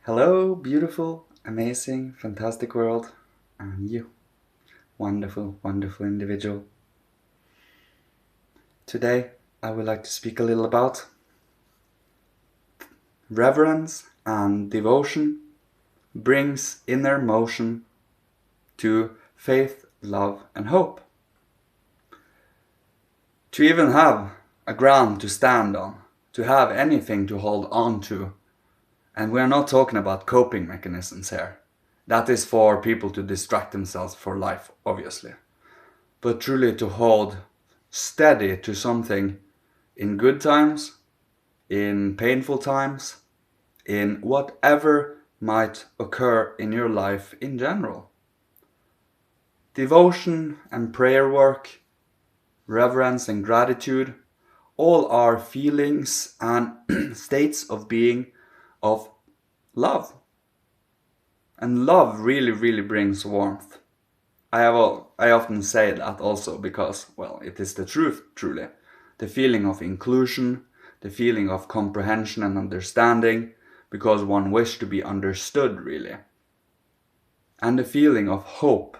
Hello, beautiful, amazing, fantastic world, and you, wonderful, wonderful individual. Today, I would like to speak a little about reverence and devotion brings inner motion to faith, love, and hope. To even have a ground to stand on, to have anything to hold on to. And we're not talking about coping mechanisms here. That is for people to distract themselves for life, obviously. But truly to hold steady to something in good times, in painful times, in whatever might occur in your life in general. Devotion and prayer work, reverence and gratitude, all are feelings and states of being of love. And love really, really brings warmth. I often say that also because, well, it is the truth, truly. The feeling of inclusion, the feeling of comprehension and understanding, because one wishes to be understood, really. And the feeling of hope,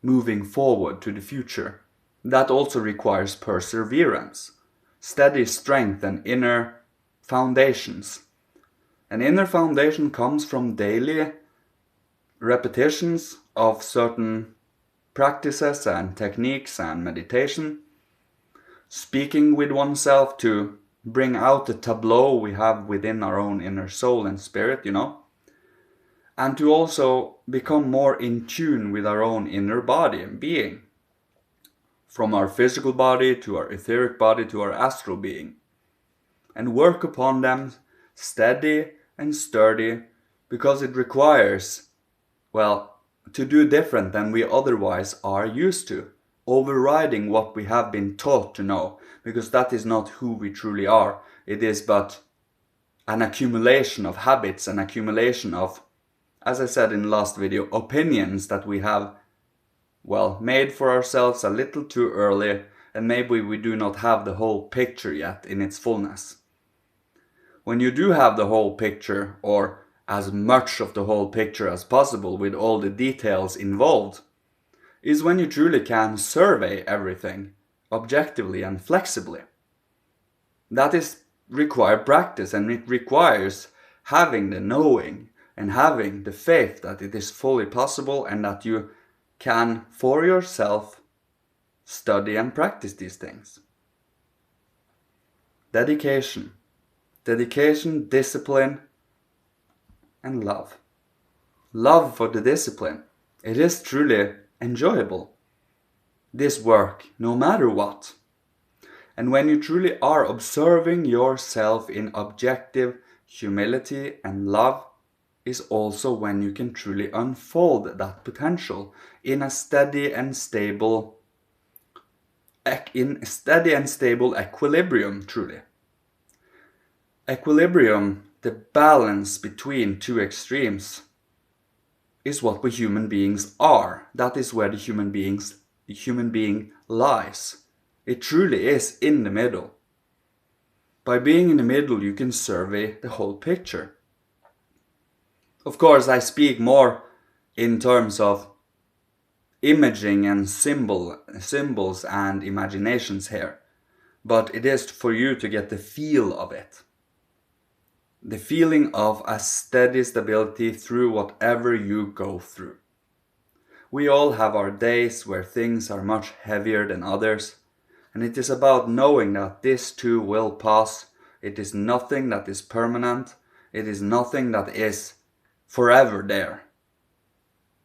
moving forward to the future. That also requires perseverance, steady strength and inner foundations. An inner foundation comes from daily repetitions of certain practices and techniques and meditation, speaking with oneself to bring out the tableau we have within our own inner soul and spirit, and to also become more in tune with our own inner body and being, from our physical body to our etheric body to our astral being, and work upon them steady and sturdy, because it requires, well, to do different than we otherwise are used to, overriding what we have been taught to know, because that is not who we truly are. It is but an accumulation of habits, an accumulation of, as I said in the last video, opinions that we have, well, made for ourselves a little too early, and maybe we do not have the whole picture yet in its fullness. When you do have the whole picture, or as much of the whole picture as possible with all the details involved, is when you truly can survey everything objectively and flexibly. That is required practice, and it requires having the knowing and having the faith that it is fully possible and that you can for yourself study and practice these things. Dedication, discipline, and love. Love for the discipline. It is truly enjoyable, this work, no matter what. And when you truly are observing yourself in objective humility and love, is also when you can truly unfold that potential in a steady and stable equilibrium, truly. Equilibrium, the balance between two extremes, is what we human beings are. That is where the human being lies. It truly is in the middle. By being in the middle, you can survey the whole picture. Of course, I speak more in terms of imaging and symbols and imaginations here, but it is for you to get the feel of it. The feeling of a steady stability through whatever you go through. We all have our days where things are much heavier than others, and it is about knowing that this too will pass. It is nothing that is permanent. It is nothing that is forever there.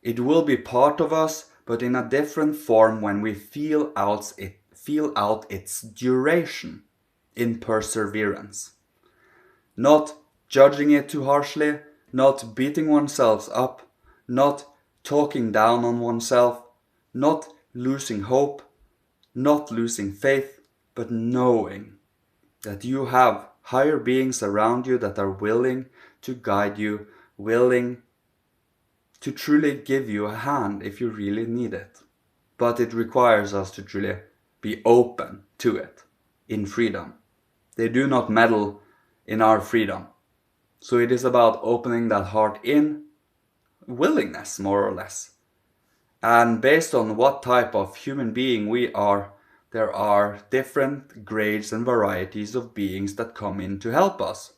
It will be part of us, but in a different form when we feel out its duration in perseverance. Not judging it too harshly, not beating oneself up, not talking down on oneself, not losing hope, not losing faith, but knowing that you have higher beings around you that are willing to guide you, willing to truly give you a hand if you really need it. But it requires us to truly be open to it in freedom. They do not meddle in our freedom. So it is about opening that heart in willingness, more or less. And based on what type of human being we are, there are different grades and varieties of beings that come in to help us.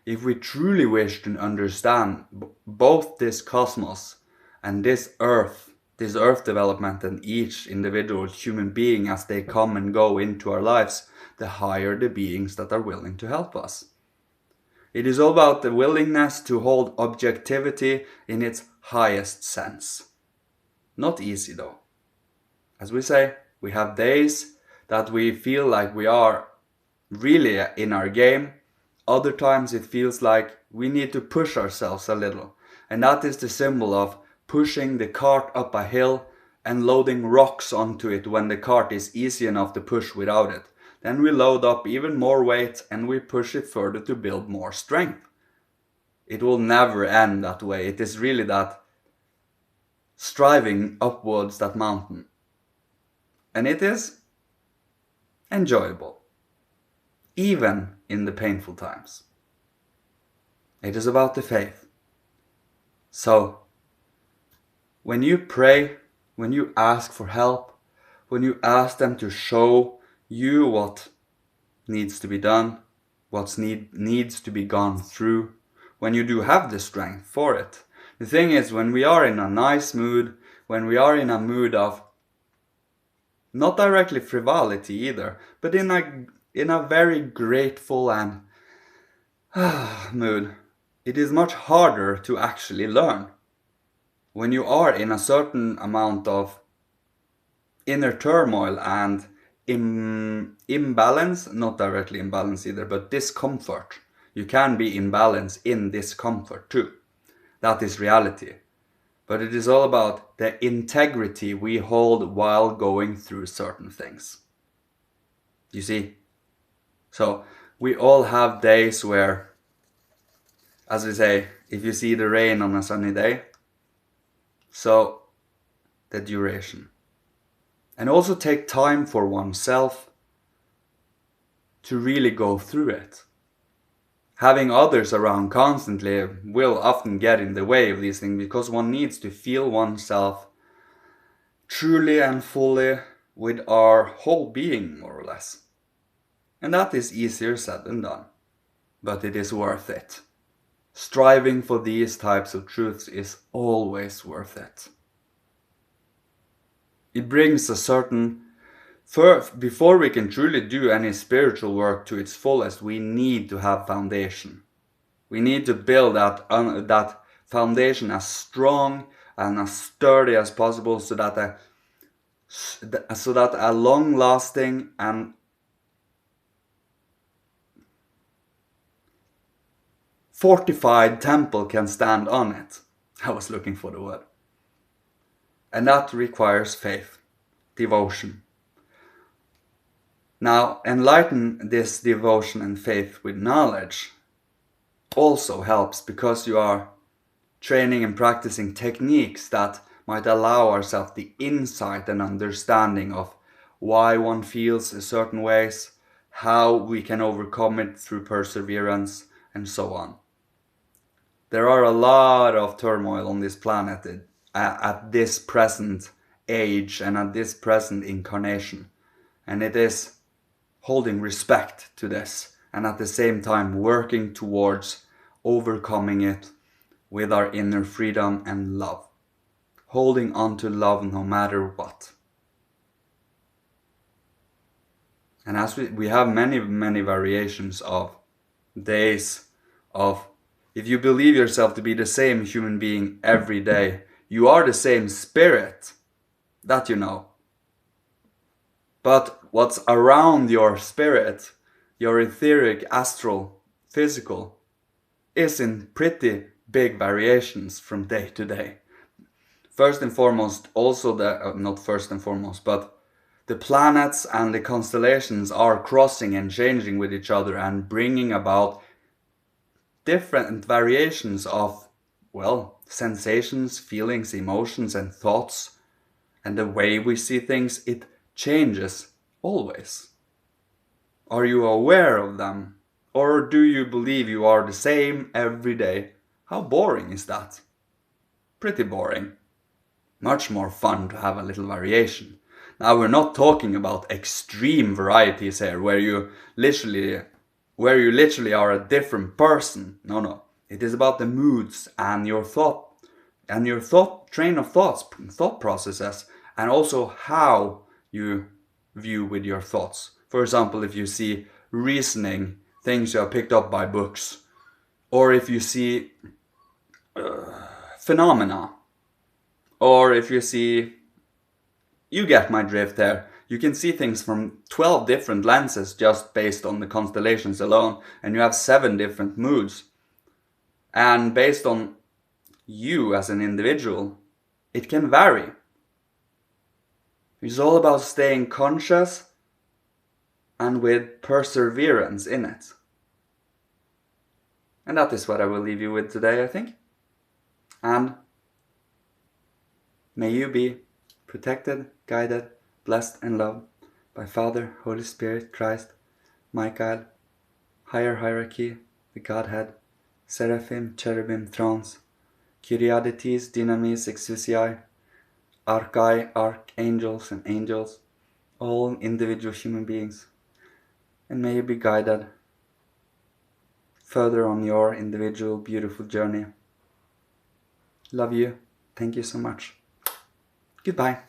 If we truly wish to understand both this cosmos and this earth development, and each individual human being as they come and go into our lives, the higher the beings that are willing to help us. It is all about the willingness to hold objectivity in its highest sense. Not easy though. As we say, we have days that we feel like we are really in our game. Other times it feels like we need to push ourselves a little. And that is the symbol of pushing the cart up a hill and loading rocks onto it when the cart is easy enough to push without it. Then we load up even more weight and we push it further to build more strength. It will never end that way. It is really that striving upwards that mountain. And it is enjoyable, even in the painful times. It is about the faith. So, when you pray, when you ask for help, when you ask them to show you what needs to be done, what needs to be gone through, when you do have the strength for it. The thing is, when we are in a nice mood, when we are in a mood of not directly frivolity either, but in a very grateful and mood, it is much harder to actually learn. When you are in a certain amount of inner turmoil and imbalance, not directly imbalance either, but discomfort. You can be in balance in discomfort too. That is reality. But it is all about the integrity we hold while going through certain things. You see? So we all have days where, as we say, if you see the rain on a sunny day, so the duration. And also take time for oneself to really go through it. Having others around constantly will often get in the way of these things, because one needs to feel oneself truly and fully with our whole being, more or less. And that is easier said than done, but it is worth it. Striving for these types of truths is always worth it. It brings a certain... Before we can truly do any spiritual work to its fullest, we need to have foundation. We need to build that foundation as strong and as sturdy as possible, so that a long-lasting and fortified temple can stand on it. I was looking for the word. And that requires faith, devotion. Now, enlighten this devotion and faith with knowledge also helps, because you are training and practicing techniques that might allow ourselves the insight and understanding of why one feels in certain ways, how we can overcome it through perseverance, and so on. There are a lot of turmoil on this planet at this present age and at this present incarnation. And it is holding respect to this, and at the same time working towards overcoming it with our inner freedom and love. Holding on to love no matter what. And as we have many variations of days of, if you believe yourself to be the same human being every day, you are the same spirit, that you know. But what's around your spirit, your etheric, astral, physical, is in pretty big variations from day to day. First and foremost, also not first and foremost, but the planets and the constellations are crossing and changing with each other and bringing about different variations of, sensations, feelings, emotions, and thoughts. And the way we see things, it changes always. Are you aware of them? Or do you believe you are the same every day? How boring is that? Pretty boring. Much more fun to have a little variation. Now we're not talking about extreme varieties here where you literally are a different person. No. It is about the moods and your thought train of thought processes, and also how you view with your thoughts. For example, if you see reasoning, things you have picked up by books, or if you see phenomena, or if you see, you get my drift there. You can see things from 12 different lenses just based on the constellations alone, and you have 7 different moods. And based on you as an individual, it can vary. It's all about staying conscious and with perseverance in it. And that is what I will leave you with today, I think. And may you be protected, guided, blessed and loved by Father, Holy Spirit, Christ, Michael, higher hierarchy, the Godhead, Seraphim, Cherubim, Thrones, Kyriadetes, Dynamis, Exousiae, Archai, Archangels and Angels, all individual human beings. And may you be guided further on your individual beautiful journey. Love you. Thank you so much. Goodbye.